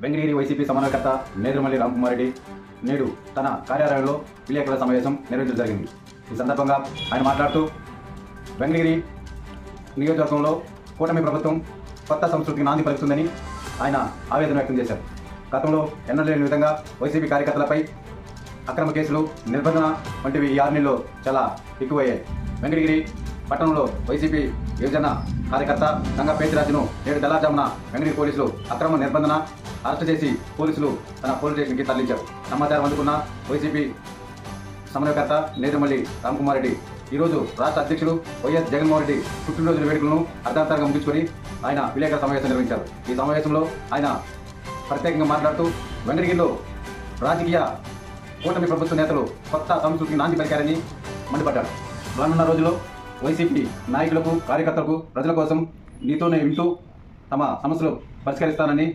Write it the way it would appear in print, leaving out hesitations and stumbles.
Venkatagiri YCP సమన్వయకర్త నేదురుమల్లి రామకుమార్ రెడ్డి నేడు తన కార్యాలయంలో విలేకరుల సమావేశం నిర్వహించడం జరిగింది. ఈ సందర్భంగా ఆయన మాట్లాడుతూ వెంకటగిరి నియోజకవర్గంలో కూటమి ప్రభుత్వం కొత్త సంస్కృతికి నాంది పలుకుతుందని ఆయన ఆవేదన వ్యక్తం చేశారు. గతంలో ఎన్నడూ లేని విధంగా వైసీపీ కార్యకర్తలపై అక్రమ కేసులు, నిర్బంధన వంటివి ఈ 6 నెలల్లో చాలా ఎక్కువయ్యాయి. వెంకటగిరి పట్టణంలో వైసీపీ యువజన కార్యకర్త గంగా పేతిరాజును నేడు తెల్లారుజామున వెంకటగిరి పోలీసులు అక్రమ నిర్బంధన అరెస్టు చేసి పోలీసులు తన పోలీస్ స్టేషన్కి తరలించారు. సమాచారం అందుకున్న వైసీపీ సమన్వయకర్త నేదురుమల్లి రామకుమార్ రెడ్డి ఈరోజు రాష్ట్ర అధ్యక్షుడు వైఎస్ జగన్మోహన్ రెడ్డి పుట్టినరోజు వేడుకలను అర్ధాంతరంగా ముగించుకొని ఆయన విలేకరుల సమావేశం నిర్వహించారు. ఈ సమావేశంలో ఆయన ప్రత్యేకంగా మాట్లాడుతూ వెంకటగిరిలో రాజకీయ కూటమి ప్రభుత్వ నేతలు కొత్త సంస్కృతికి నాంది పలికారని మండిపడ్డారు. రానున్న రోజుల్లో వైసీపీ నాయకులకు, కార్యకర్తలకు ప్రజల కోసం నీతోనే వింటూ తమ సమస్యలు పరిష్కరిస్తానని